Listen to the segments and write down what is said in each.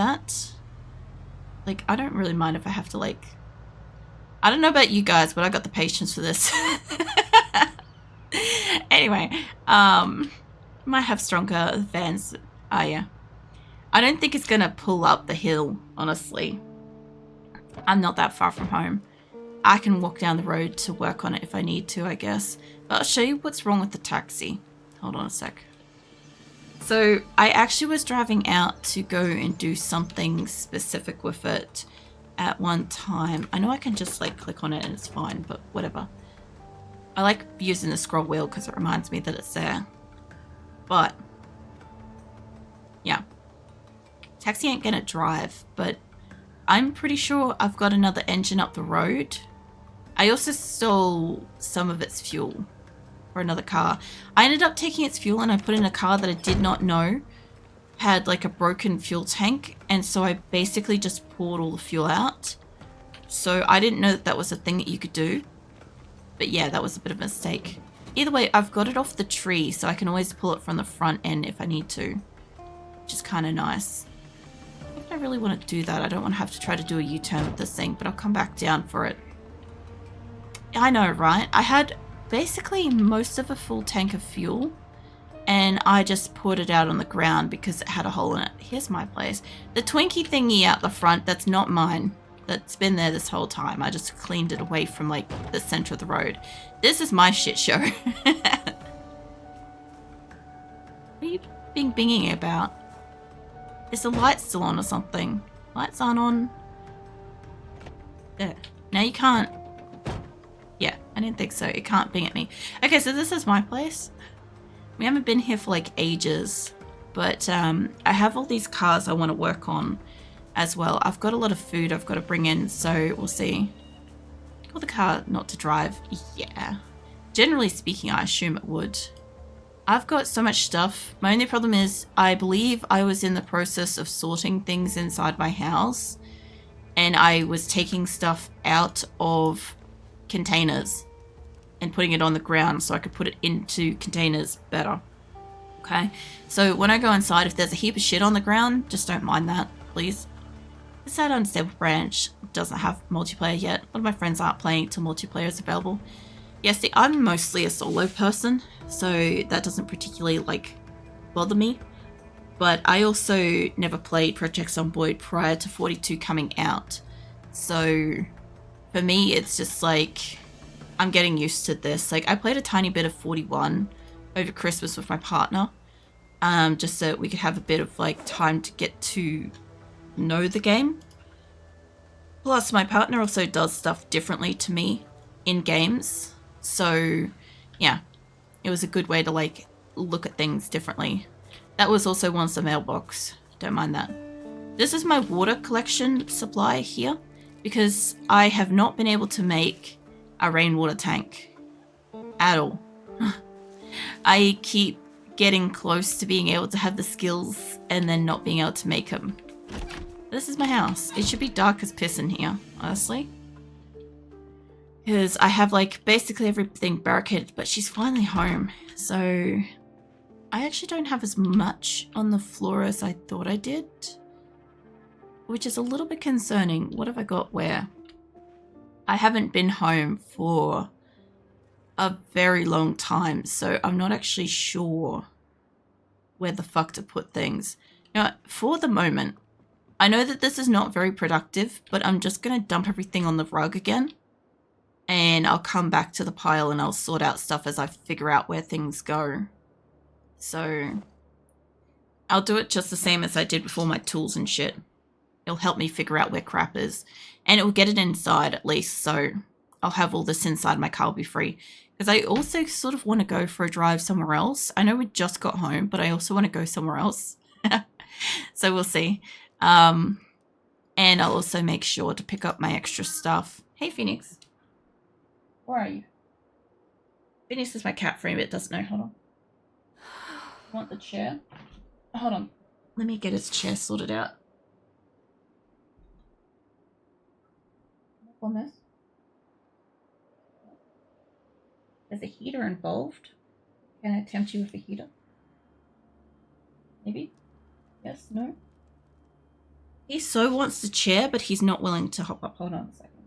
that. Like, I don't really mind if I have to, like... I don't know about you guys, but I got the patience for this. Anyway, might have stronger vans. Oh, yeah. I don't think it's gonna pull up the hill, honestly. I'm not that far from home. I can walk down the road to work on it if I need to, I guess. But I'll show you what's wrong with the taxi. Hold on a sec. So I actually was driving out to go and do something specific with it at one time. I know I can just like click on it and it's fine, but whatever. I like using the scroll wheel because it reminds me that it's there. But yeah, taxi ain't gonna drive, but I'm pretty sure I've got another engine up the road. I also stole some of its fuel for another car. I ended up taking its fuel and I put in a car that I did not know had like a broken fuel tank, and so I basically just poured all the fuel out. So I didn't know that that was a thing that you could do. But yeah, that was a bit of a mistake. Either way, I've got it off the tree, so I can always pull it from the front end if I need to, which is kind of nice. If I really want to do that, I don't want to have to try to do a U-turn with this thing, but I'll come back down for it. I know, right? I had basically most of a full tank of fuel, and I just poured it out on the ground because it had a hole in it. Here's my place. The Twinkie thingy out the front, that's not mine. That's been there this whole time. I just cleaned it away from like the center of the road. This is my shit show. What are you being binging about? Is the light still on or something? Lights aren't on. There. Now you can't. Yeah, I didn't think so. It can't bing at me. Okay, so this is my place. We haven't been here for like ages, but I have all these cars I want to work on as well. I've got a lot of food I've got to bring in, so we'll see. Tell the car not to drive. Yeah. Generally speaking, I assume it would. I've got so much stuff. My only problem is I believe I was in the process of sorting things inside my house, and I was taking stuff out of containers and putting it on the ground so I could put it into containers better. Okay, so when I go inside, if there's a heap of shit on the ground, just don't mind that, please. This side Unstable Branch doesn't have multiplayer yet. One of my friends aren't playing till multiplayer is available. Yeah, see, I'm mostly a solo person, so that doesn't particularly like bother me. But I also never played Project Zomboid prior to 42 coming out. So for me, it's just like I'm getting used to this. Like, I played a tiny bit of 41 over Christmas with my partner, just so we could have a bit of like time to get to know the game. Plus, my partner also does stuff differently to me in games, so yeah, it was a good way to like look at things differently. That was also once a mailbox. Don't mind that. This is my water collection supply here, because I have not been able to make a rainwater tank at all. I keep getting close to being able to have the skills and then not being able to make them. This is my house. It should be dark as piss in here, honestly. Because I have like basically everything barricaded, but she's finally home. So I actually don't have as much on the floor as I thought I did, which is a little bit concerning. What have I got where? I haven't been home for a very long time, so I'm not actually sure where the fuck to put things. Now, for the moment, I know that this is not very productive, but I'm just going to dump everything on the rug again, and I'll come back to the pile and I'll sort out stuff as I figure out where things go. So I'll do it just the same as I did before my tools and shit. It'll help me figure out where crap is, and it will get it inside at least, so I'll have all this inside my car will be free. Because I also sort of want to go for a drive somewhere else. I know we just got home, but I also want to go somewhere else. So we'll see. And I'll also make sure to pick up my extra stuff. Hey, Phoenix. Where are you? Phoenix is my cat for anybody that doesn't know. Hold on. You want the chair? Hold on. Let me get his chair sorted out. On this. There's a heater involved. Can I tempt you with a heater? Maybe? Yes? No? He so wants the chair, but he's not willing to hop up. Hold on a second.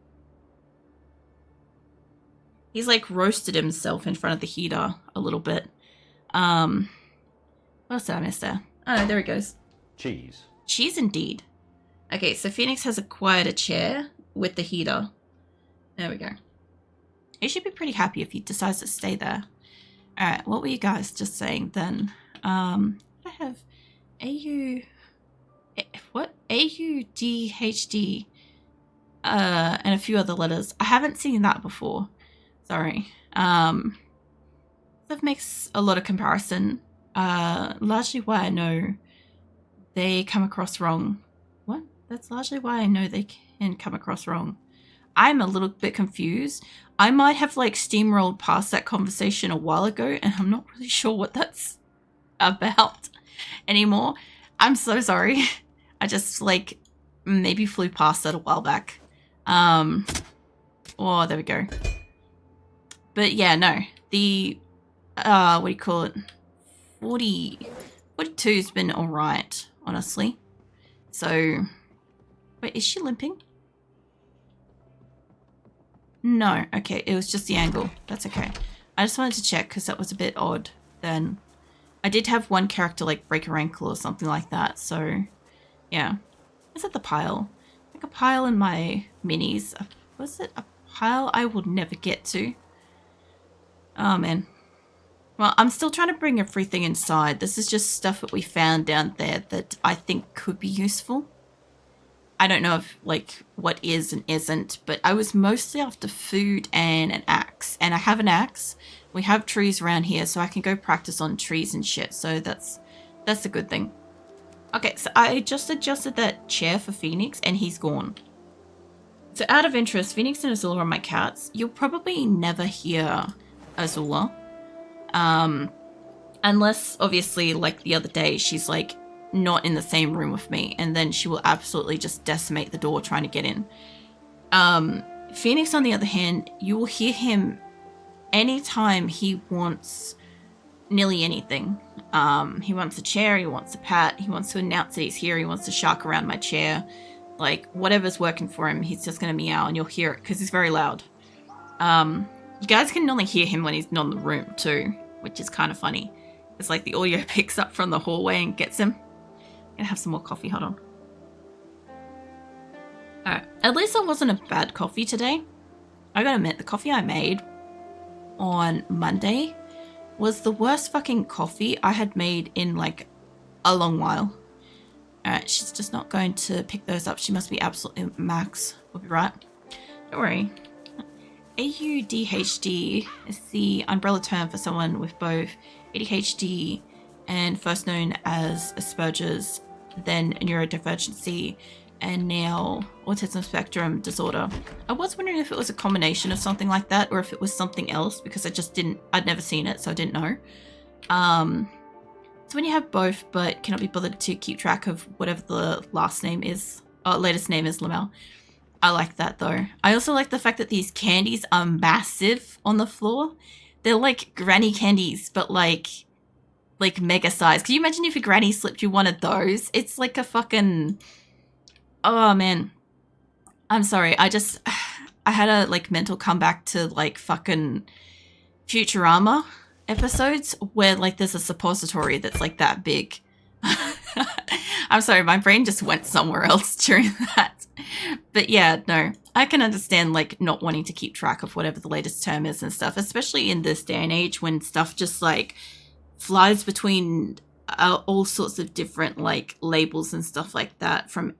He's like roasted himself in front of the heater a little bit. What else did I miss there? Oh, there he goes. Cheese. Cheese indeed. Okay, so Phoenix has acquired a chair with the heater. There we go. He should be pretty happy if he decides to stay there. Alright, what were you guys just saying then? I have AU... What? AUDHD. And a few other letters. I haven't seen that before. Sorry. That makes a lot of comparison. Largely why I know they come across wrong. What? That's largely why I know they can come across wrong. I'm a little bit confused. I might have like steamrolled past that conversation a while ago and I'm not really sure what that's about anymore. I'm so sorry. I just like maybe flew past that a while back. Oh, there we go. But yeah, no. The, what do you call it? 42's been alright, honestly. So, wait, is she limping? No, okay, it was just the angle. That's okay. I just wanted to check because that was a bit odd then. I did have one character like break her ankle or something like that, so yeah. Is it the pile? Like a pile in my minis. Was it a pile I will never get to? Oh man. Well, I'm still trying to bring everything inside. This is just stuff that we found down there that I think could be useful. I don't know if, like, what is and isn't, but I was mostly after food and an axe. And I have an axe. We have trees around here, so I can go practice on trees and shit. So that's a good thing. Okay, so I just adjusted that chair for Phoenix, and he's gone. So out of interest, Phoenix and Azula are my cats. You'll probably never hear Azula. Unless, obviously, like the other day, she's, like, not in the same room with me, and then she will absolutely just decimate the door trying to get in. Phoenix, on the other hand, you will hear him anytime he wants nearly anything. He wants a chair, he wants a pat, he wants to announce that he's here, he wants to shark around my chair. Like, whatever's working for him, he's just gonna meow, and you'll hear it, because he's very loud. You guys can only hear him when he's not in the room, too, which is kind of funny. It's like the audio picks up from the hallway and gets him. I'm gonna have some more coffee, hold on. Alright, at least it wasn't a bad coffee today. I gotta admit, the coffee I made on Monday was the worst fucking coffee I had made in like a long while. Alright, she's just not going to pick those up. She must be absolutely max. We'll be right. Don't worry. AUDHD is the umbrella term for someone with both ADHD and first known as Asperger's, then neurodivergency, and now autism spectrum disorder. I was wondering if it was a combination of something like that or if it was something else because I'd never seen it, so I didn't know. So when you have both but cannot be bothered to keep track of whatever the latest name is, Lamel. I like that though. I also like the fact that these candies are massive on the floor. They're like granny candies, but like mega size. Can you imagine if a granny slipped you one of those? It's like a fucking... Oh man. I'm sorry. I had a like mental comeback to like fucking Futurama episodes where like there's a suppository that's like that big. I'm sorry, my brain just went somewhere else during that. But yeah, no, I can understand like not wanting to keep track of whatever the latest term is and stuff, especially in this day and age when stuff just like flies between all sorts of different like labels and stuff like that from,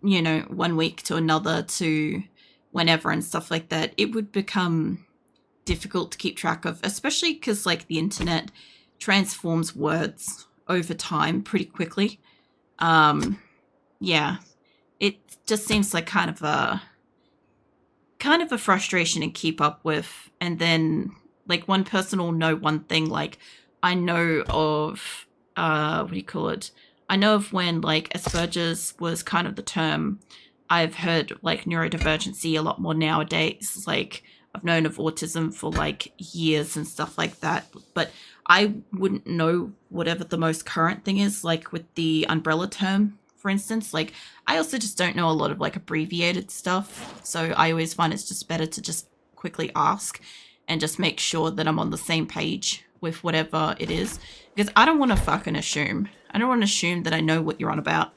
you know, one week to another to whenever and stuff like that. It would become difficult to keep track of, especially because like the internet transforms words over time pretty quickly. Yeah, it just seems like kind of a frustration to keep up with. And then like one person will know one thing. Like I know of what do you call it? I know of when like Asperger's was kind of the term. I've heard like neurodivergency a lot more nowadays. Like I've known of autism for like years and stuff like that, but I wouldn't know whatever the most current thing is, like with the umbrella term for instance. Like, I also just don't know a lot of like abbreviated stuff. So I always find it's just better to just quickly ask and just make sure that I'm on the same page with whatever it is. Because I don't want to fucking assume. I don't want to assume that I know what you're on about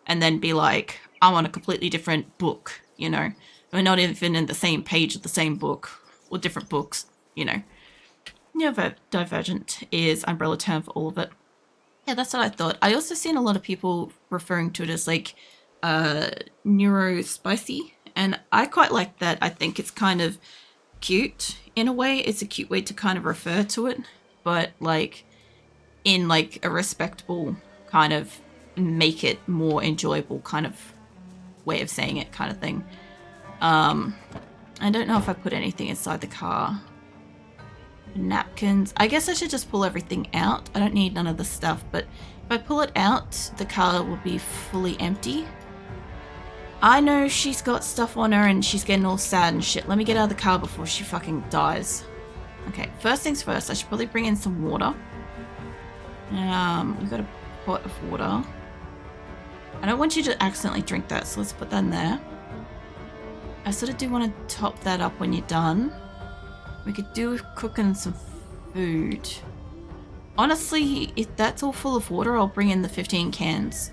and then be like, I'm on a completely different book, you know. We're not even in the same page of the same book or different books, you know. Neurodivergent is umbrella term for all of it. Yeah, that's what I thought. I also seen a lot of people referring to it as like neurospicy, and I quite like that. I think it's kind of cute in a way. It's a cute way to kind of refer to it, but like in like a respectable kind of make it more enjoyable kind of way of saying it kind of thing. I don't know if I put anything inside the car. Napkins. I guess I should just pull everything out. I don't need none of the stuff, but if I pull it out, the car will be fully empty. I know she's got stuff on her and she's getting all sad and shit. Let me get out of the car before she fucking dies. Okay, first things first, I should probably bring in some water. We've got a pot of water. I don't want you to accidentally drink that, so let's put that in there. I sort of do want to top that up when you're done. We could do with cooking some food. Honestly, if that's all full of water, I'll bring in the 15 cans.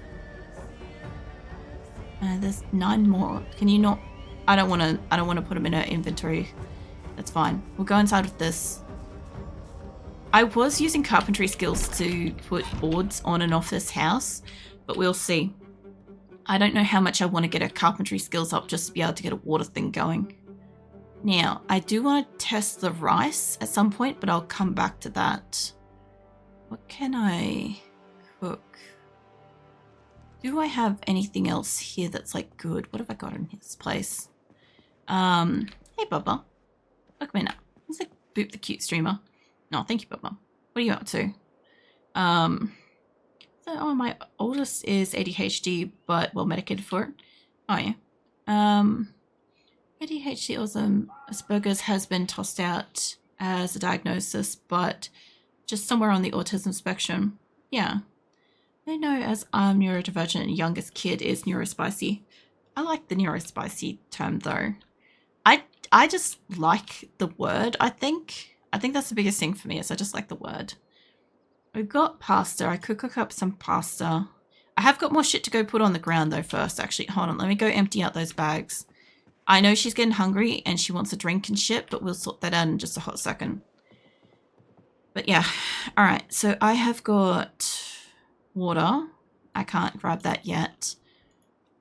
There's 9 more. Can you not? I don't want to put them in our inventory. That's fine. We'll go inside with this. I was using carpentry skills to put boards on and off this house, but we'll see. I don't know how much I want to get our carpentry skills up just to be able to get a water thing going. Now, I do want to test the rice at some point, but I'll come back to that. What can I cook? Do I have anything else here that's like good? What have I got in this place? Hey Bubba. Look at me now. Let's like boop the cute streamer. No, thank you, Bubba. What are you up to? Oh, my oldest is ADHD, but well medicated for it. Oh yeah. ADHD or Asperger's has been tossed out as a diagnosis, but just somewhere on the autism spectrum. Yeah. I know as I'm neurodivergent and youngest kid is neurospicy. I like the neurospicy term though. I just like the word, I think. I think that's the biggest thing for me is I just like the word. We've got pasta. I could cook up some pasta. I have got more shit to go put on the ground though first, actually. Hold on, let me go empty out those bags. I know she's getting hungry and she wants a drink and shit, but we'll sort that out in just a hot second. But yeah, all right. So I have got water. I can't grab that yet.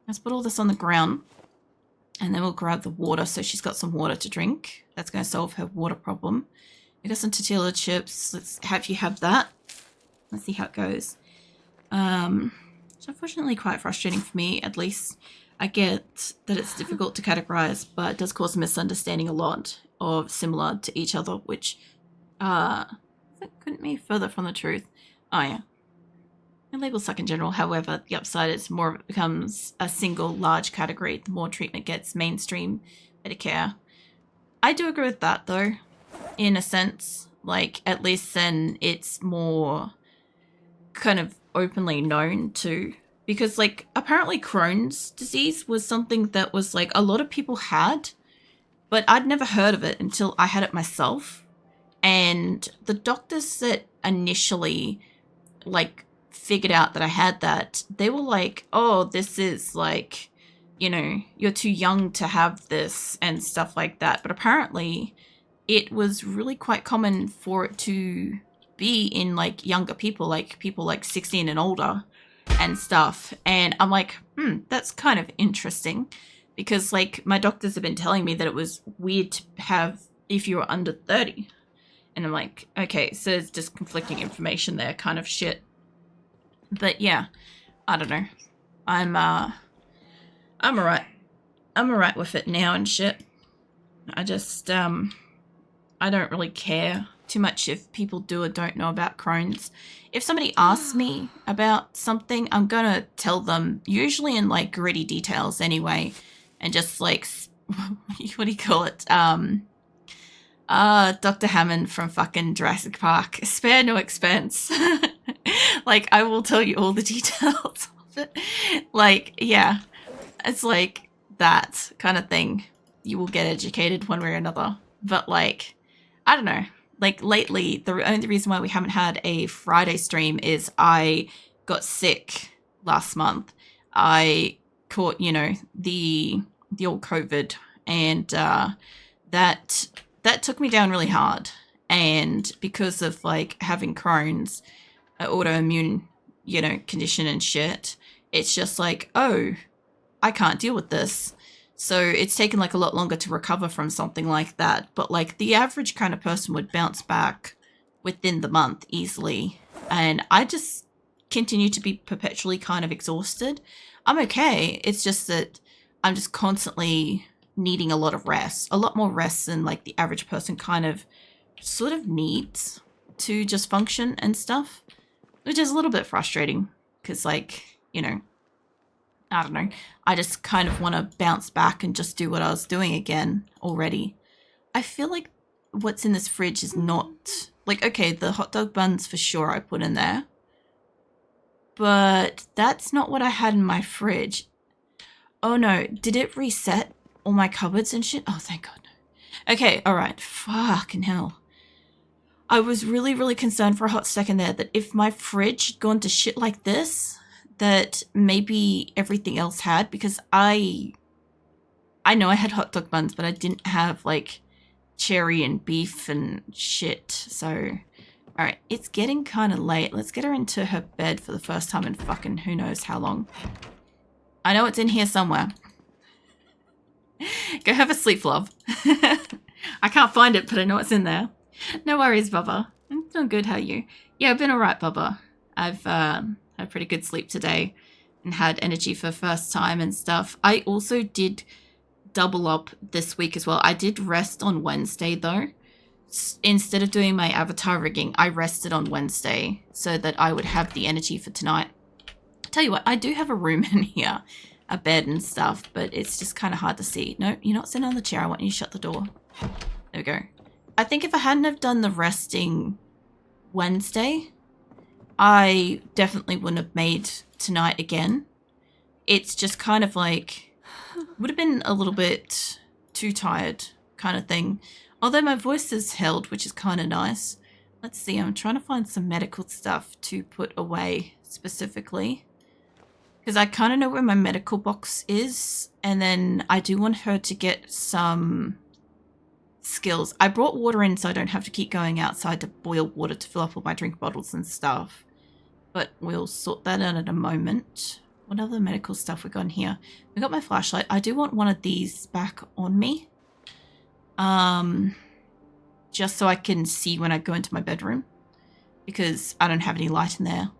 Let's put all this on the ground and then we'll grab the water so she's got some water to drink. That's going to solve her water problem. I got some tortilla chips. Let's have you have that. Let's see how it goes. It's unfortunately quite frustrating for me, at least. I get that it's difficult to categorize, but it does cause a misunderstanding a lot of similar to each other, which couldn't be further from the truth. Oh yeah. The labels suck in general, however, the upside is more it becomes a single large category the more treatment gets mainstream Medicare. I do agree with that though, in a sense. Like, at least then it's more kind of openly known to, because like apparently Crohn's disease was something that was like a lot of people had, but I'd never heard of it until I had it myself. And the doctors that initially like figured out that I had that, they were like, oh, this is like, you know, you're too young to have this and stuff like that. But apparently it was really quite common for it to be in like younger people like 16 and older and stuff. And I'm like, that's kind of interesting, because like my doctors have been telling me that it was weird to have if you were under 30. And I'm like, okay, so it's just conflicting information there kind of shit. But yeah, I don't know. I'm alright. I'm alright with it now and shit. I just, I don't really care too much if people do or don't know about Crohn's. If somebody asks me about something, I'm gonna tell them, usually in like gritty details anyway, and just like, what do you call it? Dr. Hammond from fucking Jurassic Park. Spare no expense. Like, I will tell you all the details of Like, yeah, it's like that kind of thing. You will get educated one way or another. But like, I don't know. Like lately, the only reason why we haven't had a Friday stream is I got sick last month. I caught, the old COVID, and that took me down really hard. And because of like having Crohn's, autoimmune, condition and shit, it's just like, oh, I can't deal with this. So it's taken like a lot longer to recover from something like that. But like the average kind of person would bounce back within the month easily. And I just continue to be perpetually kind of exhausted. I'm okay. It's just that I'm just constantly needing a lot of rest, a lot more rest than like the average person kind of sort of needs to just function and stuff, which is a little bit frustrating because like, I don't know. I just kind of want to bounce back and just do what I was doing again already. I feel like what's in this fridge is not... Like, okay, the hot dog buns for sure I put in there. But that's not what I had in my fridge. Oh no, did it reset all my cupboards and shit? Oh, thank God. Okay, alright. Fucking hell. I was really, really concerned for a hot second there that if my fridge had gone to shit like this, that maybe everything else had, because I know I had hot dog buns, but I didn't have like cherry and beef and shit. So, all right, it's getting kind of late. Let's get her into her bed for the first time in fucking who knows how long. I know it's in here somewhere. Go have a sleep, love. I can't find it, but I know it's in there. No worries, Bubba. I'm doing good. How are you? Yeah, I've been all right, Bubba. I've had pretty good sleep today and had energy for the first time and stuff. I also did double up this week as well. I did rest on Wednesday though. Instead of doing my avatar rigging, I rested on Wednesday so that I would have the energy for tonight. Tell you what, I do have a room in here, a bed and stuff, but it's just kind of hard to see. No, you're not sitting on the chair. I want you to shut the door. There we go. I think if I hadn't have done the resting Wednesday, I definitely wouldn't have made tonight again. It's just kind of like, would have been a little bit too tired kind of thing. Although my voice is held, which is kind of nice. Let's see, I'm trying to find some medical stuff to put away specifically. Because I kind of know where my medical box is. And then I do want her to get some skills. I brought water in so I don't have to keep going outside to boil water to fill up all my drink bottles and stuff. But we'll sort that out in a moment. What other medical stuff we got in here? We got my flashlight. I do want one of these back on me. Just so I can see when I go into my bedroom. Because I don't have any light in there.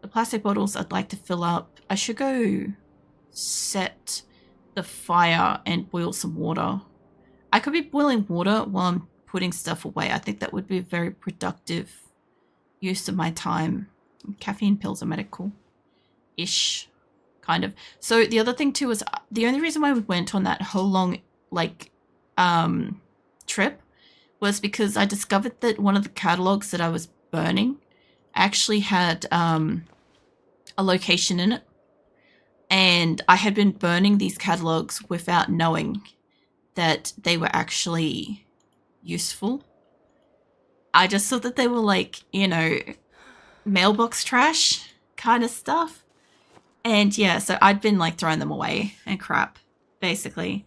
The plastic bottles I'd like to fill up. I should go set the fire and boil some water. I could be boiling water while I'm putting stuff away. I think that would be a very productive use of my time. Caffeine pills are medical-ish, kind of. So the other thing too is the only reason why we went on that whole long, like, trip was because I discovered that one of the catalogs that I was burning actually had a location in it. And I had been burning these catalogs without knowing that they were actually useful. I just thought that they were like, mailbox trash kind of stuff. And yeah, so I'd been like throwing them away and crap, basically.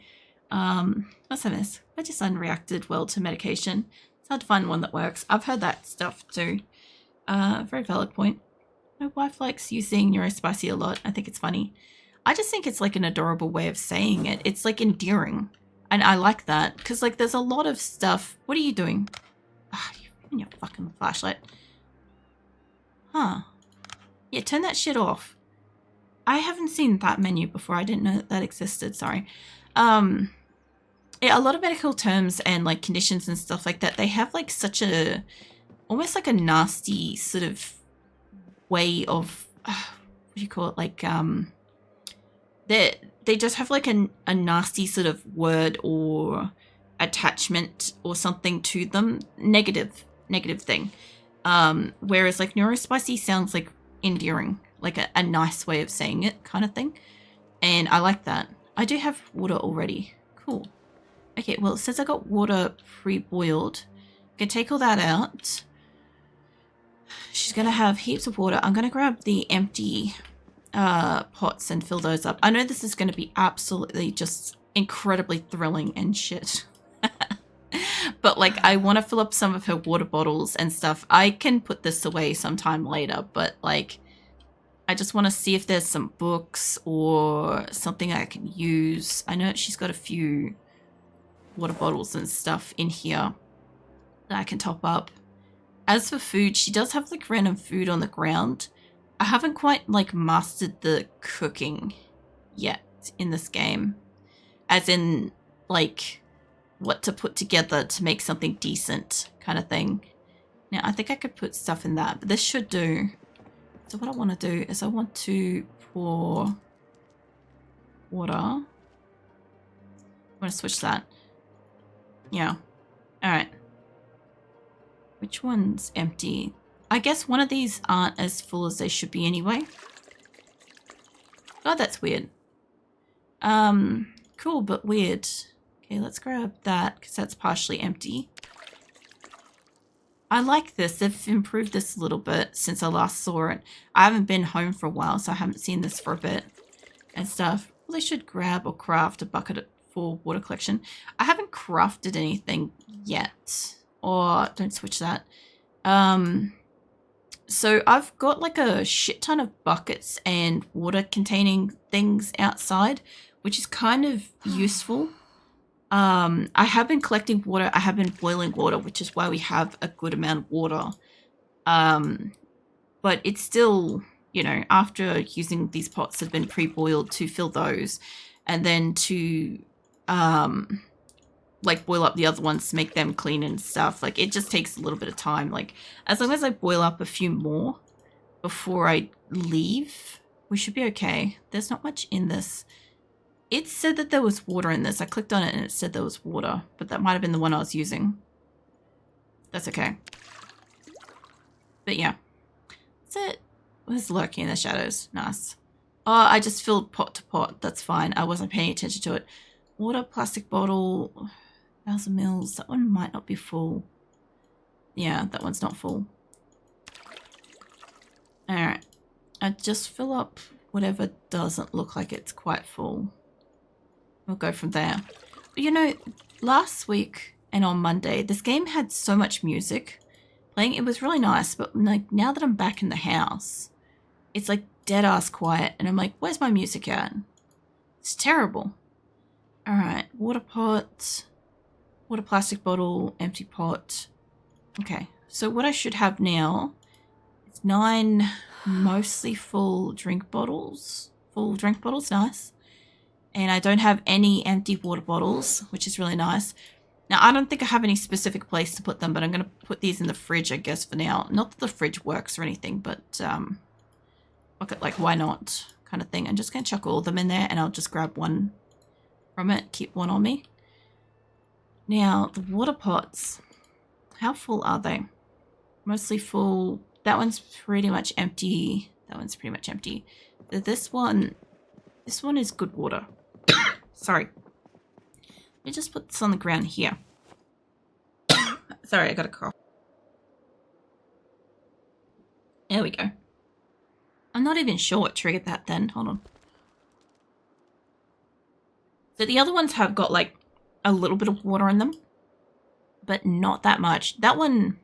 What's this? I just unreacted well to medication. It's hard to find one that works. I've heard that stuff too. Very valid point. My wife likes using neurospicy a lot. I think it's funny. I just think it's like an adorable way of saying it. It's like endearing. And I like that because like there's a lot of stuff. What are you doing? Ah, you're in your fucking flashlight. Huh. Yeah, turn that shit off. I haven't seen that menu before. I didn't know that existed. Sorry. Yeah, a lot of medical terms and like conditions and stuff like that, they have like such a, almost like a nasty sort of way of, what do you call it? Like, they just have like a nasty sort of word or attachment or something to them. Negative thing. Whereas like neurospicy sounds like endearing. like a nice way of saying it kind of thing. And I like that. I do have water already. Cool. Okay, well, it says I got water pre-boiled. I can take all that out. She's going to have heaps of water. I'm going to grab the empty pots and fill those up. I know this is going to be absolutely just incredibly thrilling and shit. But like, I want to fill up some of her water bottles and stuff. I can put this away sometime later, but like, I just want to see if there's some books or something I can use. I know she's got a few water bottles and stuff in here that I can top up. As for food, she does have like random food on the ground. I haven't quite like mastered the cooking yet in this game. As in like what to put together to make something decent kind of thing. Now I think I could put stuff in that, but this should do. So what I want to do is I want to pour water. I want to switch that. Yeah. All right. Which one's empty? I guess one of these aren't as full as they should be anyway. Oh, that's weird. Cool, but weird. Okay, let's grab that because that's partially empty. I like this. They've improved this a little bit since I last saw it. I haven't been home for a while, so I haven't seen this for a bit and stuff. Well, they should grab or craft a bucket for water collection. I haven't crafted anything yet. Or don't switch that. So I've got like a shit ton of buckets and water containing things outside, which is kind of useful. I have been collecting water. I have been boiling water, which is why we have a good amount of water. But it's still, you know, after using these pots have been pre-boiled to fill those and then to like boil up the other ones to make them clean and stuff. Like it just takes a little bit of time. Like as long as I boil up a few more before I leave, we should be okay. There's not much in this. It said that there was water in this. I clicked on it and it said there was water, but that might have been the one I was using. That's okay. But yeah, that's it. What's lurking in the shadows? Nice. Oh, I just filled pot to pot. That's fine. I wasn't paying attention to it. Water, plastic bottle, 1,000 mils. That one might not be full. Yeah, that one's not full. Alright. I just fill up whatever doesn't look like it's quite full. We'll go from there. But you know, last week and on Monday, this game had so much music playing. It was really nice, but like now that I'm back in the house, it's like dead ass quiet. And I'm like, where's my music at? It's terrible. All right, water pot, water plastic bottle, empty pot. Okay, so what I should have now is 9 mostly full drink bottles. Full drink bottles, nice. And I don't have any empty water bottles, which is really nice. Now, I don't think I have any specific place to put them, but I'm going to put these in the fridge, I guess, for now. Not that the fridge works or anything, but bucket, like, why not kind of thing. I'm just going to chuck all of them in there, and I'll just grab one from it, keep one on me. Now, the water pots, how full are they? Mostly full. That one's pretty much empty. That one's pretty much empty. This one is good water. Sorry. Let me just put this on the ground here. Sorry, I got a cough. There we go. I'm not even sure what triggered that then. Hold on. So the other ones have got like a little bit of water in them, but not that much. That one,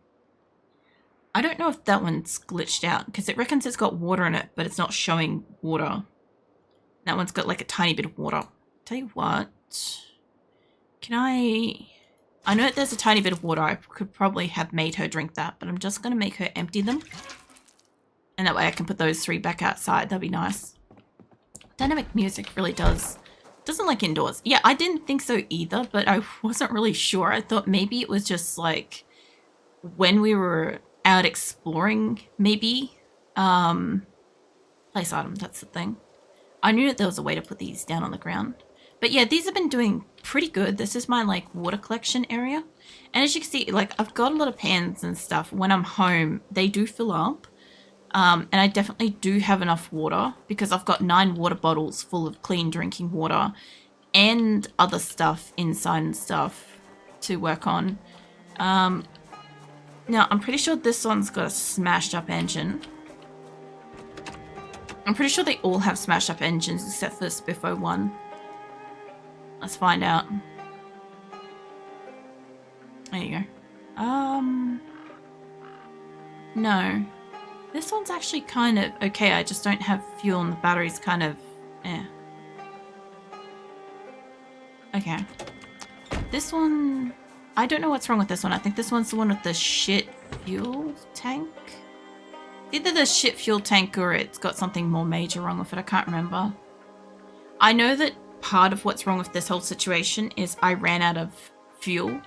I don't know if that one's glitched out because it reckons it's got water in it, but it's not showing water. That one's got like a tiny bit of water. Tell you what, can I know that there's a tiny bit of water. I could probably have made her drink that, but I'm just going to make her empty them. And that way I can put those 3 back outside. That'd be nice. Dynamic music really doesn't like indoors. Yeah, I didn't think so either, but I wasn't really sure. I thought maybe it was just like when we were out exploring, maybe. Place item, that's the thing. I knew that there was a way to put these down on the ground. But yeah, these have been doing pretty good. This is my like water collection area. And as you can see, like I've got a lot of pans and stuff. When I'm home, they do fill up. And I definitely do have enough water because I've got 9 water bottles full of clean drinking water and other stuff inside and stuff to work on. Now, I'm pretty sure this one's got a smashed up engine. I'm pretty sure they all have smashed up engines except for the Spiffo one. Let's find out. There you go. No. This one's actually kind of okay. I just don't have fuel and the battery's kind of, Okay. This one, I don't know what's wrong with this one. I think this one's the one with the shit fuel tank. Either the shit fuel tank or it's got something more major wrong with it. I can't remember. I know that part of what's wrong with this whole situation is I ran out of fuel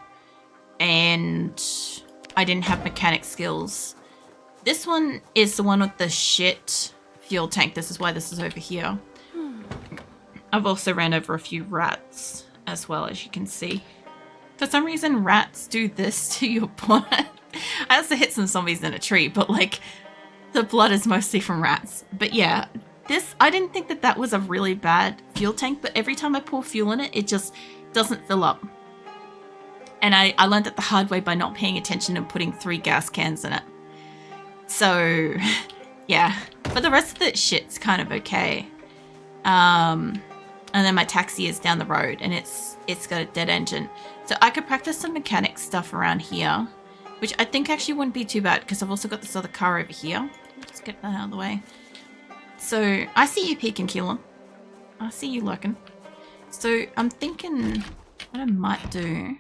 and I didn't have mechanic skills. This one is the one with the shit fuel tank. This is why this is over here. I've also ran over a few rats as well, as you can see. For some reason, rats do this to your blood. I also hit some zombies in a tree, but like the blood is mostly from rats. But yeah, this, I didn't think that that was a really bad fuel tank, but every time I pour fuel in it, it just doesn't fill up. And I learned it the hard way by not paying attention and putting 3 gas cans in it. So, yeah. But the rest of the shit's kind of okay. And then my taxi is down the road and it's got a dead engine. So I could practice some mechanic stuff around here, which I think actually wouldn't be too bad because I've also got this other car over here. Let's get that out of the way. So I see you peeking, Keelan. I see you lurking. So I'm thinking what I might do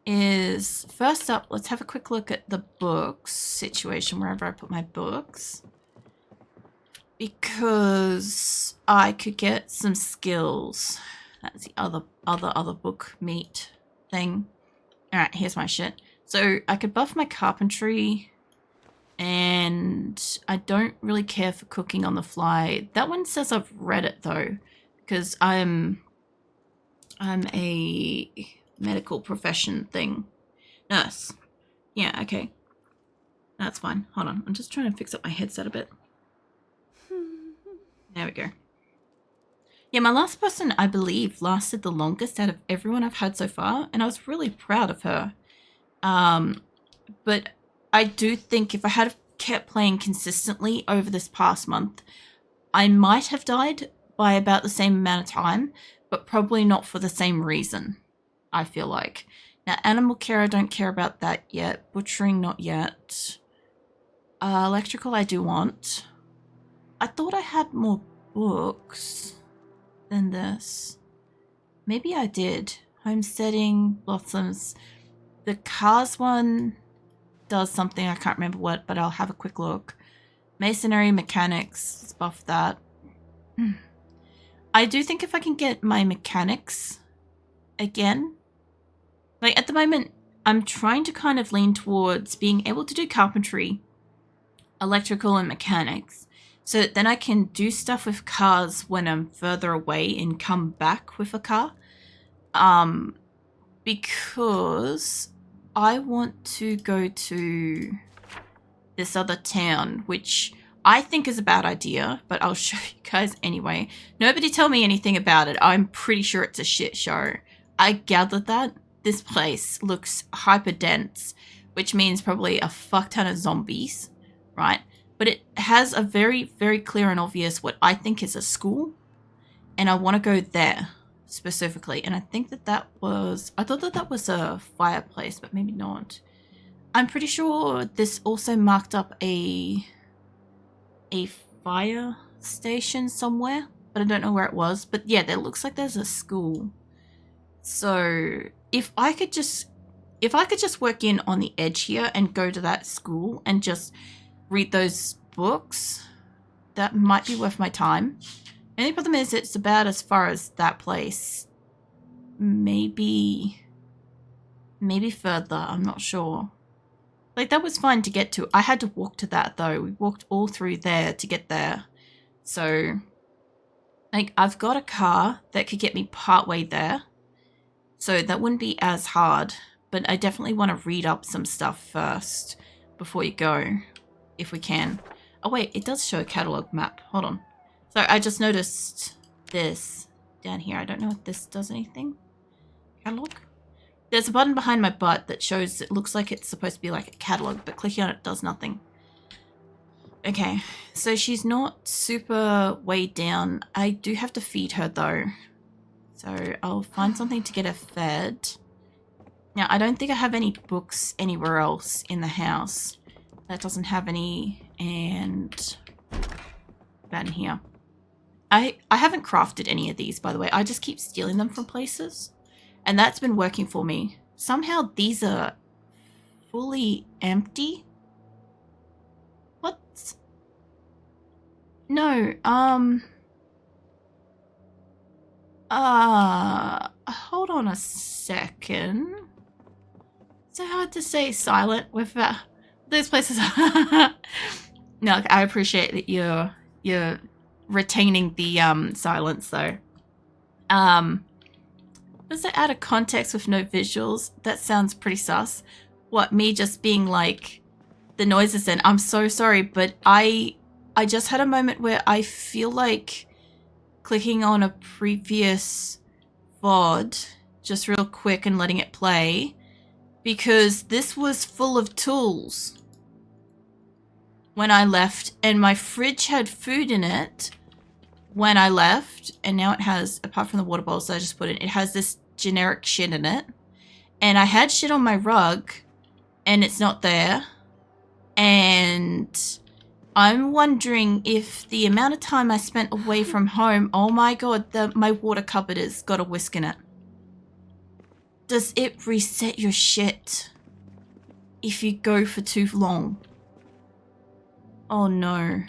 is, first up, let's have a quick look at the books situation, wherever I put my books. Because I could get some skills. That's the other book meat thing. Alright, here's my shit. So I could buff my carpentry, and I don't really care for cooking on the fly. That one says I've read it though, because I'm a medical profession thing. Nurse. Yeah, okay. That's fine. Hold on. I'm just trying to fix up my headset a bit. There we go. Yeah, my last person, I believe, lasted the longest out of everyone I've had so far, and I was really proud of her. But I do think if I had kept playing consistently over this past month, I might have died by about the same amount of time, but probably not for the same reason, I feel like. Now, animal care, I don't care about that yet. Butchering, not yet. Electrical, I do want. I thought I had more books than this. Maybe I did. Homesteading, Blossoms. The cars one does something, I can't remember what, but I'll have a quick look. Masonry, mechanics, let's buff that. I do think if I can get my mechanics again, like at the moment, I'm trying to kind of lean towards being able to do carpentry, electrical, and mechanics. So then I can do stuff with cars when I'm further away and come back with a car. Because I want to go to this other town, which I think is a bad idea, but I'll show you guys anyway. Nobody tell me anything about it. I'm pretty sure it's a shit show. I gathered that this place looks hyper dense, which means probably a fuck ton of zombies, right? But it has a very, very clear and obvious what I think is a school. And I want to go there specifically. And I think that that was, I thought that that was a fireplace, but maybe not. I'm pretty sure this also marked up a fire station somewhere, but I don't know where it was. But yeah, there looks like there's a school. So if I could just work in on the edge here and go to that school and just read those books, that might be worth my time. The only problem is it's about as far as that place. Maybe further, I'm not sure. Like, that was fine to get to. I had to walk to that though. We walked all through there to get there. So, like, I've got a car that could get me partway there. So that wouldn't be as hard. But I definitely want to read up some stuff first before you go, if we can. Oh wait, it does show a catalog map. Hold on. So I just noticed this down here. I don't know if this does anything. Catalog? There's a button behind my butt that shows, it looks like it's supposed to be like a catalog, but clicking on it does nothing. Okay, so she's not super weighed down. I do have to feed her though. So I'll find something to get her fed. Now, I don't think I have any books anywhere else in the house. That doesn't have any, and that in here. I haven't crafted any of these, by the way. I just keep stealing them from places. And that's been working for me. Somehow these are fully empty. What? No, hold on a second. So hard to say silent with those places. No, I appreciate that you're retaining the silence though. Was it out of context with no visuals? That sounds pretty sus. What, me just being like the noises then? I'm so sorry, but I just had a moment where I feel like clicking on a previous VOD just real quick and letting it play, because this was full of tools when I left, and my fridge had food in it when I left, and now it has, apart from the water bottles that I just put in, it has this generic shit in it. And I had shit on my rug and it's not there. And I'm wondering if the amount of time I spent away from home, oh my god, my water cupboard has got a whisk in it. Does it reset your shit if you go for too long? Oh no.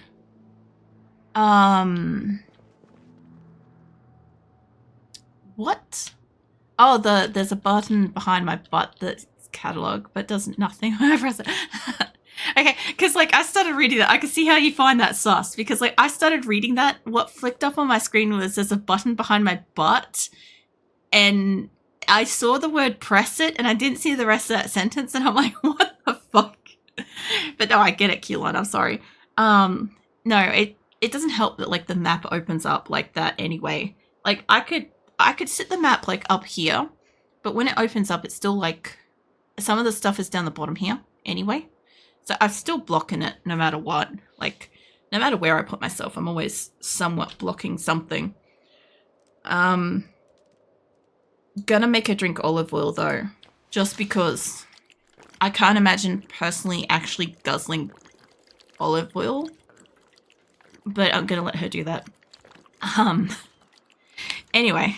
What? Oh, there's a button behind my butt that's catalog, but does nothing when I press it. Okay, because like I started reading that. I could see how you find that sus, because like I started reading that. What flicked up on my screen was there's a button behind my butt, and I saw the word press it, and I didn't see the rest of that sentence, and I'm like, what the fuck? But no, I get it, Keelan. I'm sorry. No, it doesn't help that like the map opens up like that anyway. Like I could set the map like up here, but when it opens up, it's still like some of the stuff is down the bottom here anyway. So I'm still blocking it no matter what. Like no matter where I put myself, I'm always somewhat blocking something. Gonna make her drink olive oil though, just because I can't imagine personally actually guzzling olive oil, but I'm gonna let her do that. Anyway.